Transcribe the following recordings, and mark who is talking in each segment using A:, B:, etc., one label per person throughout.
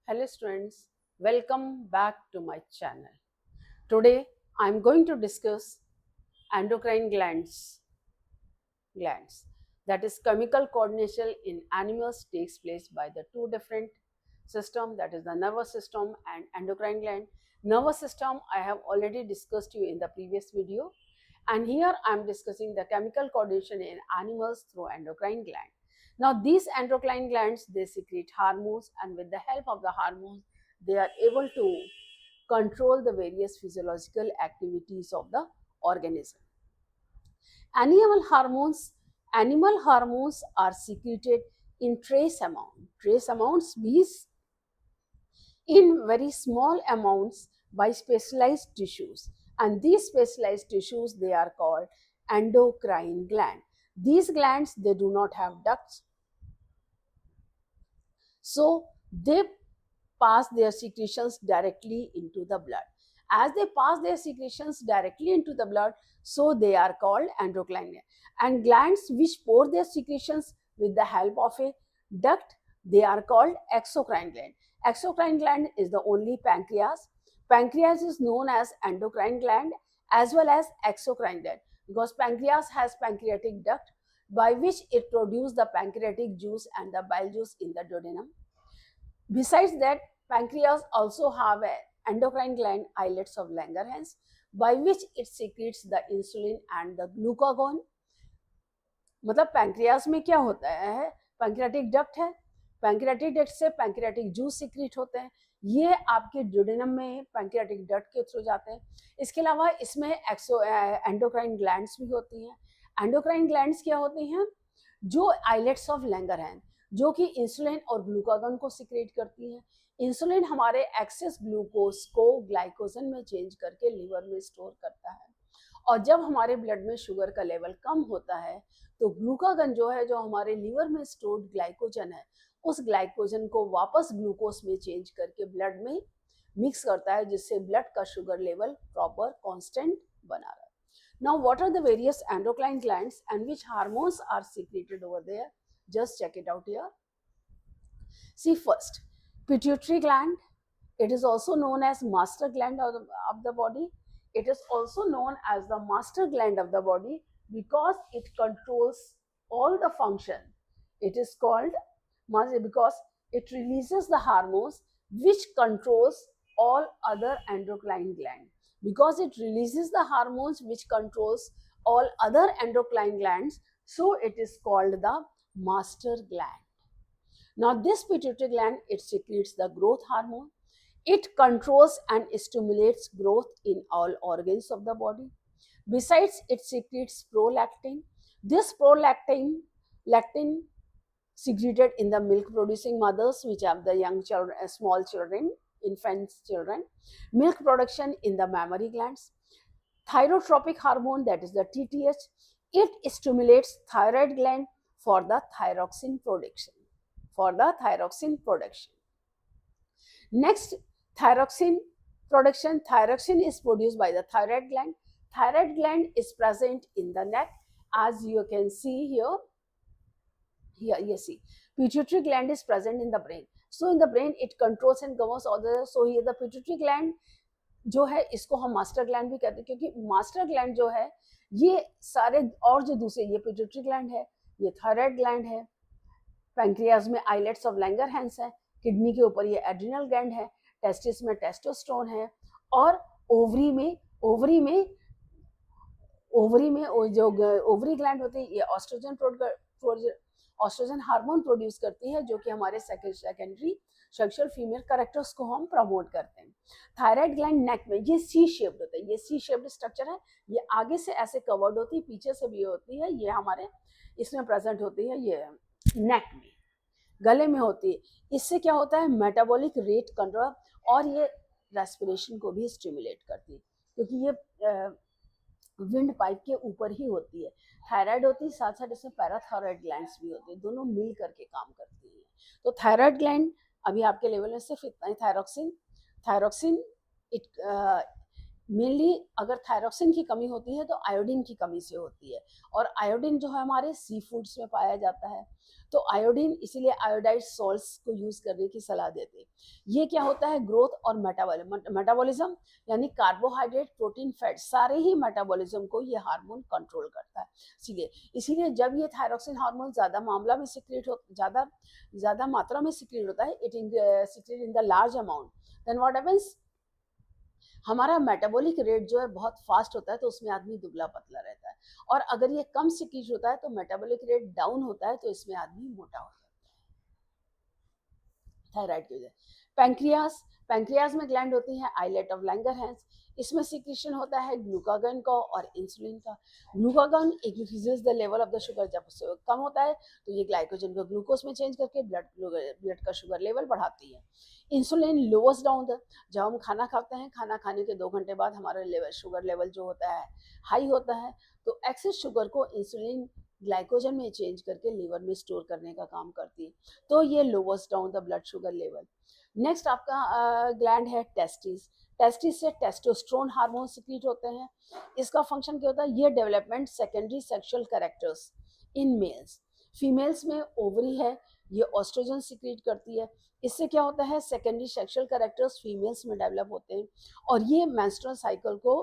A: Hello students, welcome back to my channel. Today I am going to discuss endocrine glands. That is chemical coordination in animals takes place by the two different system, that is the nervous system and endocrine gland. Nervous system I have already discussed you in the previous video, and here I am discussing the chemical coordination in animals through endocrine gland. Now these endocrine glands, they secrete hormones, and with the help of the hormones they are able to control the various physiological activities of the organism. Animal hormones, animal hormones are secreted in trace amount. Trace amounts means in very small amounts by specialized tissues, and these specialized tissues, they are called endocrine gland. These glands, they do not have ducts, so they pass their secretions directly into the blood. As they pass their secretions directly into the blood, so they are called endocrine gland. And glands which pour their secretions with the help of a duct, they are called exocrine gland. Exocrine gland is the only pancreas. Pancreas is known as endocrine gland as well as exocrine gland, because pancreas has pancreatic duct by which it produces the pancreatic juice and the bile juice in the duodenum. Besides that, pancreas also have an endocrine gland, islets of Langerhans, by which it secretes the insulin and the glucagon. मतलब pancreas में क्या होता है, pancreatic duct है, pancreatic duct से pancreatic juice secrete होते हैं, ये आपके ड्यूडेनम में पैंक्रियाटिक डक्ट के थ्रू जाते हैं. इसके अलावा इसमें एंडोक्राइन ग्लैंड्स भी होती हैं. एंडोक्राइन ग्लैंड्स क्या होती हैं, जो आइलेट्स ऑफ लैंगरहैन, जो कि इंसुलिन और ग्लूकागन को सीक्रेट करती हैं. इंसुलिन हमारे एक्सेस ग्लूकोज को ग्लाइकोजन में चेंज करके लीवर में स्टोर करता है, और जब हमारे ब्लड में शुगर का लेवल कम होता है तो ग्लूकागन जो है, जो हमारे लीवर में स्टोर्ड ग्लाइकोजन है, उस ग्लाइकोजन को वापस ग्लूकोज में चेंज करके ब्लड में मिक्स करता है, जिससे ब्लड का शुगर लेवल प्रॉपर कांस्टेंट बना रहा है. Now what are the various endocrine glands and which hormones are secreted over there? Just check it out here. See, first, pituitary gland. It is also known as master gland of the body. It is also known as the master gland of the body because it controls all the function. It is called because it releases the hormones which controls all other endocrine gland. Because it releases the hormones which controls all other endocrine glands, so it is called the master gland. Now this pituitary gland, it secretes the growth hormone. It controls and stimulates growth in all organs of the body. Besides, it secretes prolactin. This prolactin secreted in the milk producing mothers which have the young children, small children, infants children. Milk production in the mammary glands. Thyrotropic hormone, that is the TTH, it stimulates thyroid gland for the thyroxine production. Next, thyroxine production. Thyroxine is produced by the thyroid gland. Thyroid gland is present in the neck, as you can see here. Here you see pituitary gland is present in the brain. So in the brain it controls and governs all the. So here the pituitary gland जो है, इसको हम master gland भी कहते हैं, क्योंकि master gland जो है, ये सारे और जो दूसरे, ये पिट्यूटरी ग्लैंड है, ये थायराइड ग्लैंड है, पैंक्रियाज में आइलेट्स ऑफ लैंगरहैंस है, किडनी के ऊपर ये एड्रिनल ग्लैंड है, टेस्टिस में टेस्टोस्टेरोन है, और ओवरी में जो ओवरी ग्लैंड होती है, ये ऑस्ट्रोजन हार्मोन प्रोड्यूस करती है, जो कि हमारे सेकेंडरी सेक्सुअल फीमेल कैरेक्टर्स को हम प्रमोट करते हैं. थायराइड ग्लैंड नेक में ये सी शेप्ड होता है, ये सी शेप्ड स्ट्रक्चर है, ये आगे से ऐसे कवर्ड होती है, पीछे से भी होती है, ये हमारे इसमें प्रेजेंट होती है, ये नेक में, गले में होती है. इससे क्या होता है, मेटाबॉलिक रेट कंट्रोल, और ये रेस्पिरेशन को भी स्टिमुलेट करती है, क्योंकि ये विंड पाइप के ऊपर ही होती है. थायराइड होती है, साथ साथ इसमें पैराथायराइड ग्लैंड्स भी होते हैं, दोनों मिल करके काम करती हैं. तो थायराइड ग्लैंड अभी आपके लेवल में सिर्फ इतना ही. थायरोक्सिन इट मेनली अगर थायरोक्सिन की कमी होती है तो आयोडीन की कमी से होती है, और आयोडीन जो है हमारे सी फूड्स में पाया जाता है, तो आयोडीन इसीलिए आयोडाइड सॉल्ट्स को यूज करने की सलाह देते हैं। ये क्या होता है, ग्रोथ और मेटाबॉलिज्म यानी कार्बोहाइड्रेट प्रोटीन फैट सारे ही मेटाबॉलिज्म को ये हार्मोन कंट्रोल करता है। इसीलिए इसीलिए जब ये थायरोक्सिन हार्मोन ज्यादा मामला में सिक्रेट हो ज्यादा ज्यादा मात्रा में सिक्रेट होता है, it secrete in the large amount, then what happens, हमारा मेटाबॉलिक रेट जो है बहुत फास्ट होता है, तो उसमें आदमी दुबला पतला रहता है। और अगर ये कम सिक्रीट होता है तो मेटाबॉलिक रेट डाउन होता है, तो इसमें आदमी मोटा हो जाता है थायराइड की वजह। पैंक्रियास, पैंक्रियास में ग्लैंड होती है आइलेट ऑफ लैंगरहैंस, इसमें सिक्रीशन होता है ग्लूकागन का और इंसुलिन का। Glucagon increases the level of the sugar, जब उससे कम होता है तो ये ग्लाइकोजन को ग्लूकोज में चेंज करके ब्लड का शुगर लेवल बढ़ाती है। इंसुलिन लोअर्स डाउन द, जब हम खाना खाते हैं, खाना खाने के 2 घंटे बाद हमारा लेवल शुगर लेवल जो होता है हाई होता है, तो एक्सेस शुगर को इंसुलिन ग्लाइकोजन में चेंज करके लीवर में स्टोर करने का काम करती है, तो ये lowers down the blood sugar level. Next आपका ग्लैंड है टेस्टिस। टेस्टिस से टेस्टोस्टेरोन हार्मोन सिक्रीट होते हैं। इसका फंक्शन क्या होता है, ये development secondary sexual characters in males. Females में ओवरी है, ये ऑस्ट्रोजन सिक्रीट करती है। इससे क्या होता है, सेकेंडरी सेक्सुअल कैरेक्टर्स फीमेल्स में डेवलप होते हैं, और ये मेंस्ट्रुअल साइकिल को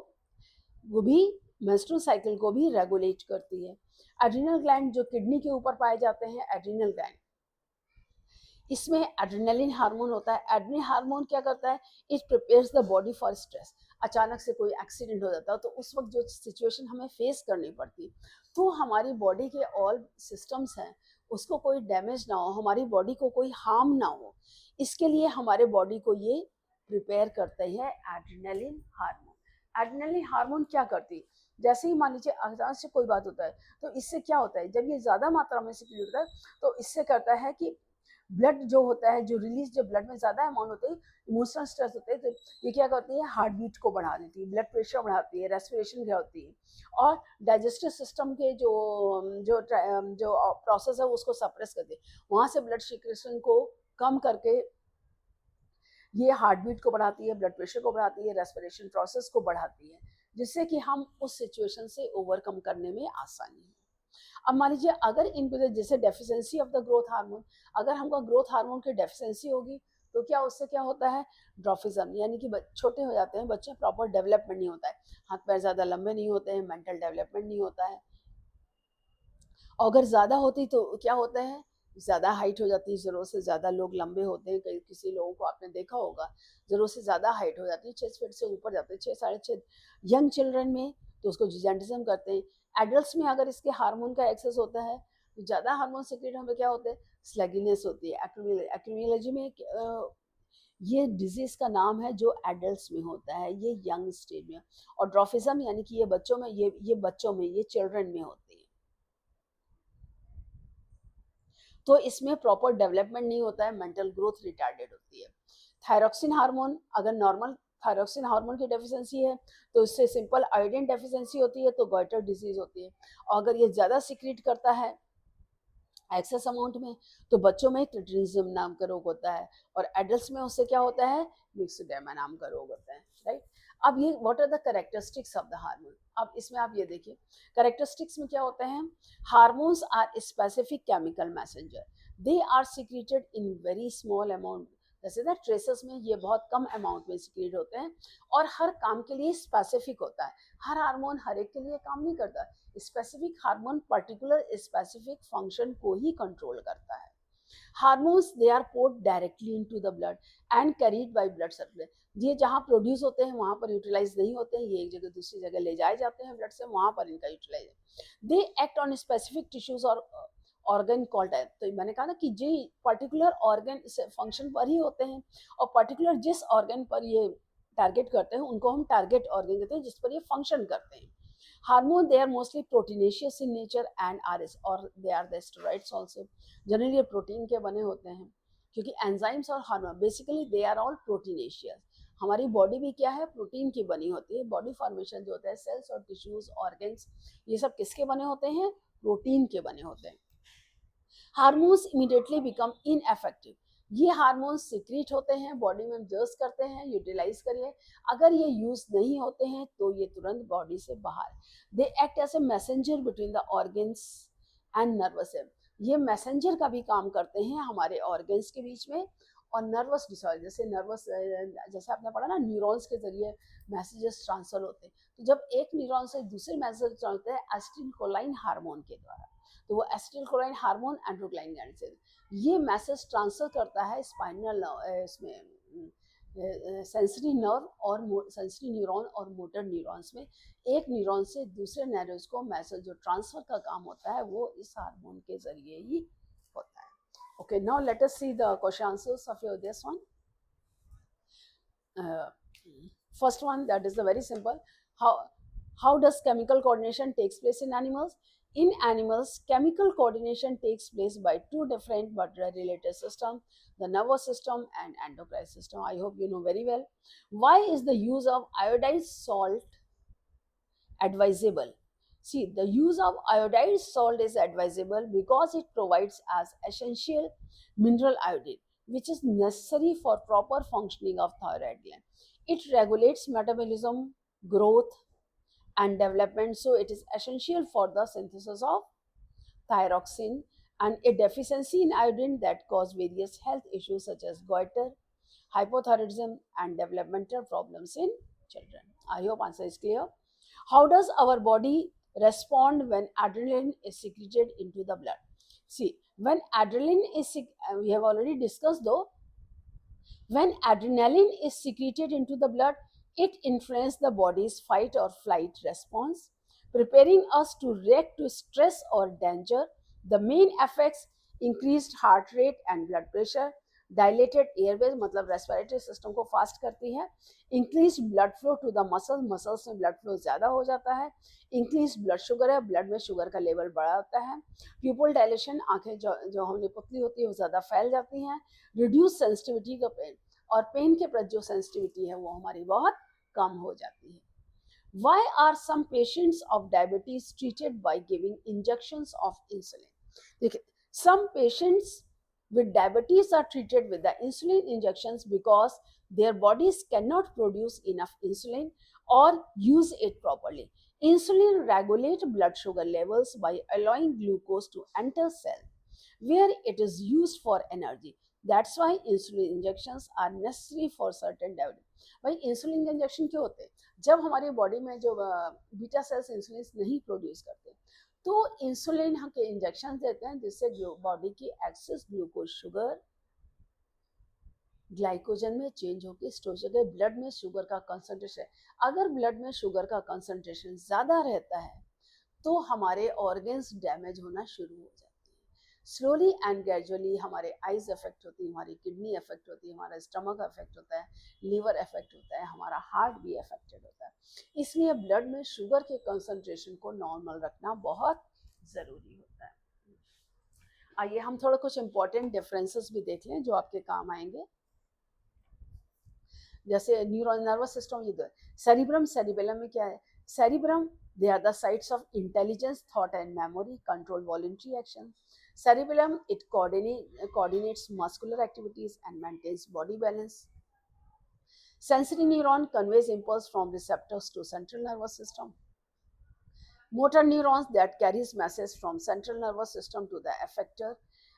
A: वो भी मेंस्ट्रुअल साइकिल को भी रेगुलेट करती है। एड्रिनल ग्लैंड जो किडनी के ऊपर पाए जाते हैं, एड्रिनल ग्लैंड, इसमें एड्रेनलिन हार्मोन होता है। एड्रेनलिन हार्मोन क्या करता है, it prepares the body for stress. अचानक से कोई एक्सीडेंट हो जाता है तो उस वक्त जो सिचुएशन हमें फेस करनी पड़ती, तो हमारी बॉडी के ऑल सिस्टम्स हैं उसको कोई डैमेज ना हो, हमारी बॉडी को कोई हार्म ना हो, इसके लिए हमारे बॉडी को ये प्रिपेयर करते हैं एड्रेनलिन हार्मोन। एड्रेनलिन हार्मोन क्या करती, जैसे ही मान लीजिए अचानक से कोई बात होता है, तो इससे क्या होता है, जब ये ज्यादा मात्रा में सिक्रीट होता है तो इससे करता है कि ब्लड जो होता है, जो रिलीज जो ब्लड में ज्यादा अमाउंट होते हैं, इमोशनल स्ट्रेस होते हैं, तो ये क्या करती है, हार्ट बीट को बढ़ा देती है, ब्लड प्रेशर बढ़ाती है, रेस्पिरेशन होती है, और डाइजेस्टिव सिस्टम के जो जो जो प्रोसेस है उसको सप्रेस करती है, वहां से ब्लड सिक्रेशन को कम करके ये हार्ट बीट को बढ़ाती है, ब्लड प्रेशर को बढ़ाती है, रेस्पिरेशन प्रोसेस को बढ़ाती है, जिससे कि हम उस सिचुएशन से ओवरकम करने में आसानी है। अब मान लीजिए अगर इनको जैसे deficiency of the growth hormone, अगर हमको ग्रोथ हार्मोन की डेफिशिएंसी होगी तो क्या उससे क्या होता है, ड्रॉफिज्म, यानी कि छोटे हो जाते हैं बच्चे, प्रॉपर डेवलपमेंट नहीं होता है, हाथ पैर ज्यादा लंबे नहीं होते हैं, मेंटल डेवलपमेंट नहीं होता है। और अगर ज्यादा होती तो क्या होता है, ज्यादा हाइट हो जाती है, जरूरत से ज्यादा लोग लंबे होते हैं, कई किसी लोगों को आपने देखा होगा जरूरत से ज्यादा हाइट हो जाती है, 6 फीट से ऊपर जाते हैं, 6 साढ़े 6। यंग चिल्ड्रन में तो उसको जिजेंटिज्म करते हैं। एडल्ट्स में अगर इसके हार्मोन का एक्सेस होता है तो ज्यादा हार्मोन सिक्रेट होने में क्या होता है, स्लैगिनेस होती है। एक्रोमियोलॉजी में ये डिजीज का नाम है जो एडल्ट्स में होता है, ये यंग स्टेज में। और ड्रॉफिज्म यानी कि ये बच्चों में, ये बच्चों में, ये चिल्ड्रन में होती है, तो इसमें प्रॉपर डेवलपमेंट नहीं होता है, मेंटल ग्रोथ रिटार्डेड होती है। थायरोक्सिन हार्मोन, अगर नॉर्मल थायरोक्सिन हार्मोन की डेफिशिएंसी है तो इससे सिंपल आयोडीन डेफिशिएंसी होती है, तो गॉइटर डिजीज होती है। और अगर ये ज्यादा सिक्रीट करता है एक्सेस अमाउंट में, तो बच्चों में क्रिटिनिज्म नाम का रोग होता है, और एडल्ट्स में उससे क्या होता है, मिक्सोडेमा नाम का रोग होता है, राइट। अब ये what are the characteristics of the hormone, अब इसमें आप ये देखिए कैरेक्टरिस्टिक्स में क्या होते हैं, hormones are specific chemical messenger, they are secreted in very small amount, जैसे ना ट्रेसेस में ये बहुत कम अमाउंट में सिक्रेट होते हैं, और हर काम के लिए स्पेसिफिक होता है, हर हार्मोन हर एक के लिए काम नहीं करता, specific hormone particular specific function को ही कंट्रोल करता है। Hormones they are poured directly into the blood and carried by blood circulation, ये जहाँ प्रोड्यूस होते हैं वहां पर यूटिलाइज नहीं होते हैं, ये एक जगह दूसरी जगह ले जाए जाते हैं ब्लड से, वहां पर इनका यूटिलाइज है। They act on specific tissues और ऑर्गन कॉल्ड है, तो मैंने कहा ना कि जी पर्टिकुलर ऑर्गन फंक्शन पर ही होते हैं, और पर्टिकुलर जिस ऑर्गन पर ये टारगेट करते हैं उनको हम टारगेट ऑर्गन कहते हैं, जिस पर ये फंक्शन करते हैं। Hormone, they are mostly proteinaceous in nature and or they are the steroids also. Generally ये प्रोटीन के बने होते हैं, क्योंकि एंजाइम्स और hormone basically they are all proteinaceous. हमारी बॉडी भी क्या है, प्रोटीन की बनी होती है, बॉडी फॉर्मेशन जो होता है, सेल्स और टिश्यूज ऑर्गन्स, ये सब किसके बने होते हैं, प्रोटीन के बने होते हैं। हार्मोन्स इमीडिएटली बिकम इनएफेक्टिव, ये हार्मोन्स सिक्रीट होते हैं, बॉडी में यूज करते हैं, यूटिलाइज करिए। अगर ये यूज नहीं होते हैं तो ये तुरंत बॉडी से बाहर। They act as a messenger between the organs and nervous system. ये मैसेंजर का भी काम करते हैं हमारे ऑर्गन्स के बीच में और नर्वस डिसऑर्डर, जैसे नर्वस, जैसे आपने पढ़ा ना, न्यूरॉन्स के जरिए मैसेजेस ट्रांसफर होते हैं। तो जब एक न्यूरॉन से दूसरे मैसेज ट्रांसफर होते हैं एसिटिलकोलाइन हार्मोन के द्वारा, तो वो एसिटिलकोलाइन हार्मोन एंडोक्राइन ग्लैंड से ये मैसेज ट्रांसफर करता है स्पाइनल इसमें सेंसरी नर्व और सेंसरी न्यूरॉन और मोटर न्यूरॉन्स में। एक न्यूरॉन से दूसरे न्यूरॉन्स को मैसेज जो ट्रांसफर का काम होता है वो इस हार्मोन के जरिए ही होता है। Okay, now let us see the question answers of this one. First one, that is the very simple. How does chemical coordination takes place in animals? In animals, chemical coordination takes place by two different but related systems, the nervous system and endocrine system. I hope you know very well. Why is the use of iodized salt advisable? See, the use of iodized salt is advisable because it provides as essential mineral iodine, which is necessary for proper functioning of thyroid gland. It regulates metabolism, growth, and development, so it is essential for the synthesis of thyroxine, and a deficiency in iodine that cause various health issues such as goiter, hypothyroidism, and developmental problems in children. I hope answer is clear. How does our body respond when adrenaline is secreted into the blood? See, when adrenaline is, we have already discussed though, when adrenaline is secreted into the blood, it influences the body's fight or flight response, preparing us to react to stress or danger. The main effects increased heart rate and blood pressure, dilated airways मतलब respiratory system को fast करती है, increase blood flow to the muscles, muscles में blood flow ज़्यादा हो जाता है, increase blood sugar है, ब्लड में शुगर का लेवल बढ़ा होता है, प्यूपल डायलेशन, आंखें जो हमने पुतली होती है वो ज़्यादा फैल जाती हैं, रिड्यूस सेंसिटिविटी का पेन, और पेन के प्रति जो सेंसिटिविटी है वो हमारी बहुत कम हो जाती है। Why are some patients of diabetes treated by giving injections of insulin? देखिए, some patients with diabetes are treated with the insulin injections because their bodies cannot produce enough insulin or use it properly. Insulin regulates blood sugar levels by allowing glucose to enter cell where it is used for energy. That's why insulin injections are necessary for certain diabetes. भाई insulin injection क्यों होते हैं? जब हमारी body में जो beta cells insulin नहीं produce करते तो इंसुलिन हम के इंजेक्शन देते हैं जिससे बॉडी की एक्सेस ग्लूकोज शुगर ग्लाइकोजन में चेंज होकर स्टोर हो गए ब्लड में शुगर का कंसंट्रेशन। अगर ब्लड में शुगर का कंसंट्रेशन ज़्यादा रहता है तो हमारे ऑर्गन्स डैमेज होना शुरू हो जाते हैं। स्लोली एंड ग्रेजुअली हमारे आइज अफेक्ट होती है, हमारी किडनी अफेक्ट होती है, हमारा स्टमक अफेक्ट होता है, लीवर अफेक्ट होता है, हमारा हार्ट भी अफेक्टेड होता है। इसलिए ब्लड में शुगर के कंसंट्रेशन को नॉर्मल रखना बहुत ज़रूरी होता है। आइए हम थोड़ा कुछ इंपॉर्टेंट डिफरेंसेस भी देख लें जो आपके काम आएंगे। जैसे न्यूरल नर्वस सिस्टम, ये सेरिब्रम, सेरिबेलम में क्या है? Cerebrum, they are the sites of intelligence, thought and memory, control voluntary action. Cerebellum, it coordinates muscular activities and maintains body balance. Sensory neuron conveys impulse from receptors to central nervous system. Motor neurons that carries message from central nervous system to the effector.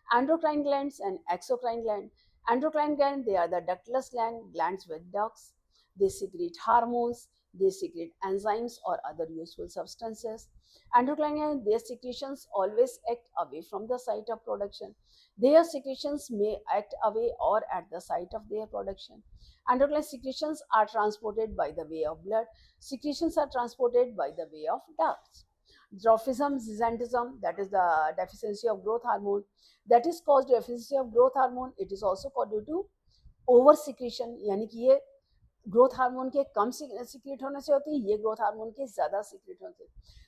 A: Endocrine glands and exocrine gland. Endocrine gland, they are the ductless glands with ducts. They secrete hormones, they secrete enzymes or other useful substances. Endocrine gland, their secretions always act away from the site of production. Their secretions may act away or at the site of their production. Endocrine secretions are transported by the way of blood. Secretions are transported by the way of ducts. Dwarfism, gigantism, that is the deficiency of growth hormone. That is caused deficiency of growth hormone. It is also caused due to over secretion, यानी कि ये growth hormone के कम secret होने से होती है, ये growth hormone के ज़्यादा सीक्रेट होने से।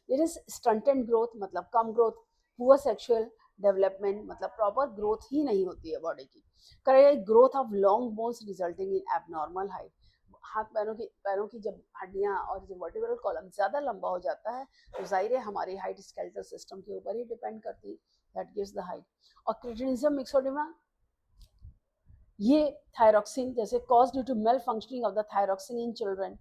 A: देयर इज स्टंटेड ग्रोथ मतलब कम ग्रोथ, पुअर सेक्सुअल डेवलपमेंट मतलब प्रॉपर ग्रोथ ही नहीं होती है बॉडी की। Correct growth of long bones resulting in abnormal height. हाथ पैरों की जब हड्डियां और जो वर्टिब्रल कॉलम ज़्यादा लंबा हो जाता है तो जाहिर है हमारी हाइट स्केलेटल सिस्टम के ऊपर ही डिपेंड करती है, दैट गिव्स द हाइट। और क्रिटिनिज्म, मिक्सोडिमा, ये थायरॉक्सिन जैसे cause due to malfunctioning of the thyroxine in children,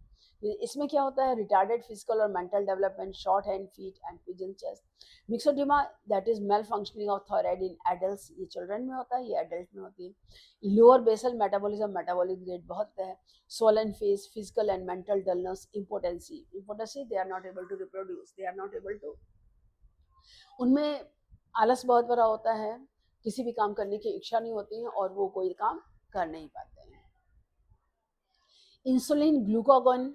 A: इसमें क्या होता है, रिटार्डेड फिजिकल और mental development, short hand feet and pigeon chest. Myxoedema that is malfunctioning of thyroid in adult, ये children में होता है, ये एडल्ट में होती है। Lower basal metabolism, metabolic rate बहुत है। swollen face, physical and mental dullness, impotency, impotency they are not able to reproduce, they are not able to, उनमें आलस बहुत बड़ा होता है, किसी भी काम करने की इच्छा नहीं होती है और वो कोई काम कर नहीं पाते हैं। Insulin, glucagon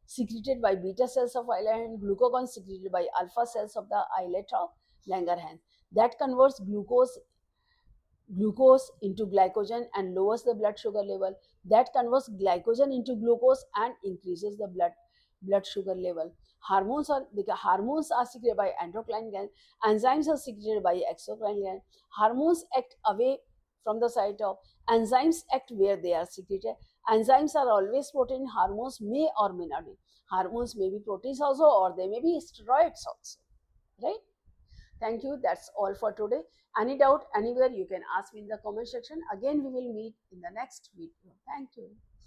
A: secreted by beta cells of islet and glucagon secreted by alpha cells of the islet of Langerhans that converts glucose into glycogen and lowers the blood sugar level, that converts glycogen into glucose and increases the blood sugar level. Hormones are secreted by endocrine gland, enzymes are secreted by exocrine gland. Hormones act away from the site of, enzymes act where they are secreted. Enzymes are always protein, hormones may or may not be. Hormones may be proteins also, or they may be steroids also, right? Thank you. That's all for today. Any doubt anywhere, you can ask me in the comment section. Again, we will meet in the next video. Thank you.